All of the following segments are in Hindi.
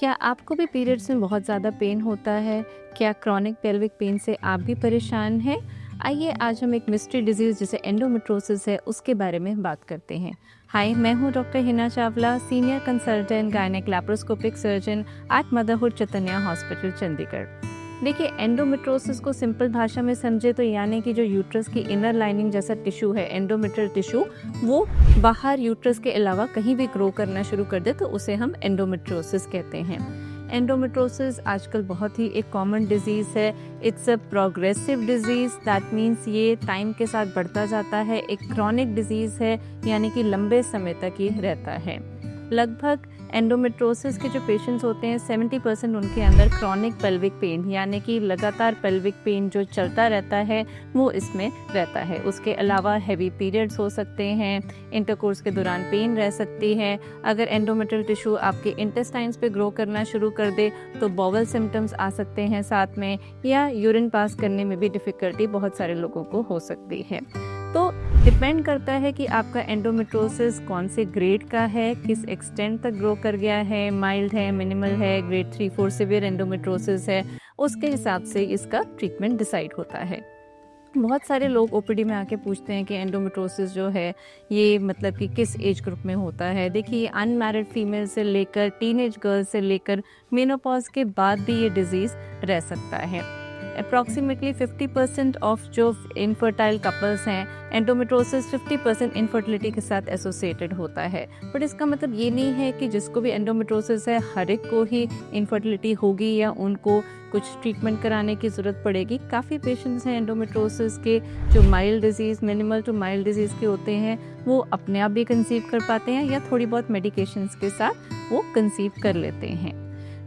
क्या आपको भी पीरियड्स में बहुत ज़्यादा पेन होता है? क्या क्रॉनिक पेल्विक पेन से आप भी परेशान हैं? आइए आज हम एक मिस्ट्री डिज़ीज़ जिसे एंडोमेट्रोसिस है उसके बारे में बात करते हैं। हाय, मैं हूँ doctor Hina Chawla, senior consultant gynaec laparoscopic surgeon eight motherhood Chaitanya hospital Chandigarh. देखिए, एंडोमेट्रोसिस को सिंपल भाषा में समझे तो यानी कि जो यूट्रस की इनर लाइनिंग जैसा टिश्यू है, एंडोमेट्रियल टिश्यू, वो बाहर यूट्रस के अलावा कहीं भी ग्रो करना शुरू कर दे तो उसे हम एंडोमेट्रोसिस कहते हैं। एंडोमेट्रोसिस आजकल बहुत ही एक कॉमन डिजीज़ है। It's a progressive disease, that means ये टाइम के साथ बढ़ता जाता है। एक क्रॉनिक डिजीज़ है, यानी कि लंबे समय तक ये रहता है। लगभग एंडोमेट्रोसिस के जो पेशेंट्स होते हैं 70% उनके अंदर क्रॉनिक पेल्विक पेन यानी कि लगातार पेल्विक पेन जो चलता रहता है वो इसमें रहता है। उसके अलावा हैवी पीरियड्स हो सकते हैं, इंटरकोर्स के दौरान पेन रह सकती है। अगर एंडोमेट्रियल टिश्यू आपके इंटेस्टाइन्स पे ग्रो करना शुरू कर दे तो बॉवल सिम्टम्स आ सकते हैं साथ में, या यूरिन पास करने में भी डिफ़िकल्टी बहुत सारे लोगों को हो सकती है। तो डिपेंड करता है कि आपका एंडोमेट्रोसिस कौन से ग्रेड का है, किस एक्सटेंट तक ग्रो कर गया है, माइल्ड है, मिनिमल है, ग्रेड 3-4 सिवियर एंडोमेट्रोसिस है, उसके हिसाब से इसका ट्रीटमेंट डिसाइड होता है। बहुत सारे लोग ओपीडी में आके पूछते हैं कि एंडोमेट्रोसिस जो है ये मतलब कि किस एज ग्रुप में होता है। देखिए, अनमैरिड फीमेल से लेकर टीनेज गर्ल से लेकर मेनोपॉज के बाद भी ये डिजीज़ रह सकता है। अप्रॉक्सीमेटली 50% ऑफ जो इनफर्टाइल कपल्स हैं, एंडोमेट्रोसिस 50% इनफर्टिलिटी के साथ एसोसिएटेड होता है। बट इसका मतलब ये नहीं है कि जिसको भी एंडोमेट्रोसिस है हर एक को ही इनफर्टिलिटी होगी या उनको कुछ ट्रीटमेंट कराने की ज़रूरत पड़ेगी। काफ़ी पेशेंट्स हैं एंडोमेट्रोसिस के जो mild disease, minimal to mild disease के होते हैं, वो अपने आप भी कंसीव कर पाते हैं या थोड़ी बहुत मेडिकेशंस के साथ वो कंसीव कर लेते हैं।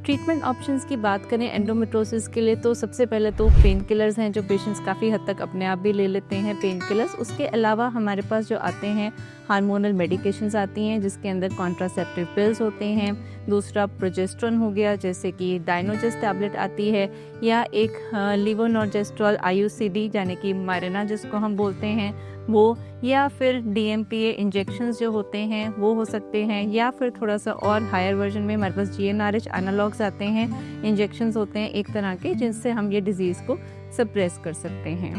ट्रीटमेंट ऑप्शंस की बात करें एंडोमेट्रोसिस के लिए तो सबसे पहले तो पेन किलर्स हैं जो पेशेंट्स काफ़ी हद तक अपने आप भी ले लेते हैं, पेन किलर्स। उसके अलावा हमारे पास जो आते हैं हार्मोनल मेडिकेशंस आती हैं जिसके अंदर कॉन्ट्रासेप्टिव पिल्स होते हैं। दूसरा प्रोजेस्ट्रॉन हो गया, जैसे कि डायनोजेस्ट टैबलेट आती है, या एक लीवोनॉर्जेस्ट्रॉल IUCD यानी कि मायरेना जिसको हम बोलते हैं वो, या फिर DMPA इंजेक्शंस जो होते हैं वो हो सकते हैं, या फिर थोड़ा सा और हायर वर्जन में हमारे पास GnRH एनालॉग्स आते हैं, इंजेक्शंस होते हैं एक तरह के जिनसे हम ये डिज़ीज़ को सप्रेस कर सकते हैं।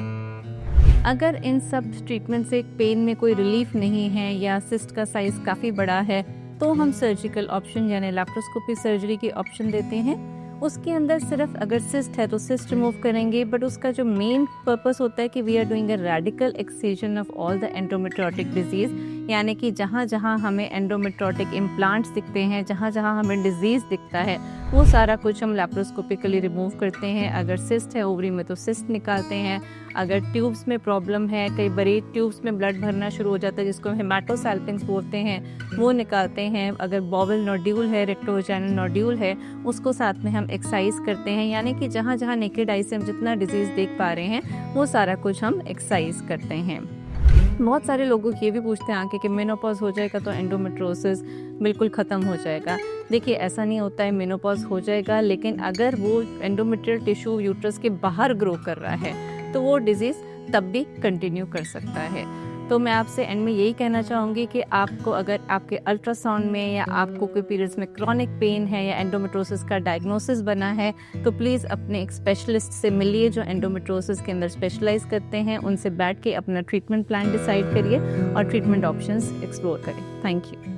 अगर इन सब ट्रीटमेंट से पेन में कोई रिलीफ नहीं है या सिस्ट का साइज़ काफ़ी बड़ा है तो हम सर्जिकल ऑप्शन यानी लैप्रोस्कोपी सर्जरी के ऑप्शन देते हैं। उसके अंदर सिर्फ अगर सिस्ट है तो सिस्ट रिमूव करेंगे, बट उसका जो मेन पर्पस होता है कि we are doing a radical excision of all the endometriotic disease, यानी कि जहाँ जहाँ हमें एंडोमेट्रोटिक इम्प्लांट्स दिखते हैं, जहाँ जहाँ हमें डिजीज़ दिखता है, वो सारा कुछ हम लैप्रोस्कोपिकली रिमूव करते हैं। अगर सिस्ट है ओवरी में तो सिस्ट निकालते हैं। अगर ट्यूब्स में प्रॉब्लम है, कई बारी ट्यूब्स में ब्लड भरना शुरू हो जाता है जिसको हेमाटोसैल्पिंग्स बोलते हैं, वो निकालते हैं। अगर बॉवल नोड्यूल है, रेक्टोवेजाइनल नोड्यूल है, उसको साथ में हम एक्सरसाइज करते हैं, यानी कि जहाँ जहाँ नेकेड आई से हम जितना डिजीज़ देख पा रहे हैं वो सारा कुछ हम एक्सरसाइज करते हैं। बहुत सारे लोगों ये भी पूछते हैं आके कि मेनोपॉज हो जाएगा तो एंडोमेट्रोसिस बिल्कुल ख़त्म हो जाएगा। देखिए, ऐसा नहीं होता है, मेनोपॉज हो जाएगा, लेकिन अगर वो एंडोमेट्रियल टिश्यू यूट्रस के बाहर ग्रो कर रहा है तो वो डिज़ीज़ तब भी कंटिन्यू कर सकता है। तो मैं आपसे एंड में यही कहना चाहूँगी कि आपको अगर आपके अल्ट्रासाउंड में या आपको कोई पीरियड्स में क्रॉनिक पेन है या एंडोमेट्रोसिस का डायग्नोसिस बना है तो प्लीज़ अपने एक स्पेशलिस्ट से मिलिए जो एंडोमेट्रोसिस के अंदर स्पेशलाइज करते हैं। उनसे बैठ के अपना ट्रीटमेंट प्लान डिसाइड करिए और ट्रीटमेंट ऑप्शंस एक्सप्लोर करें। Thank you.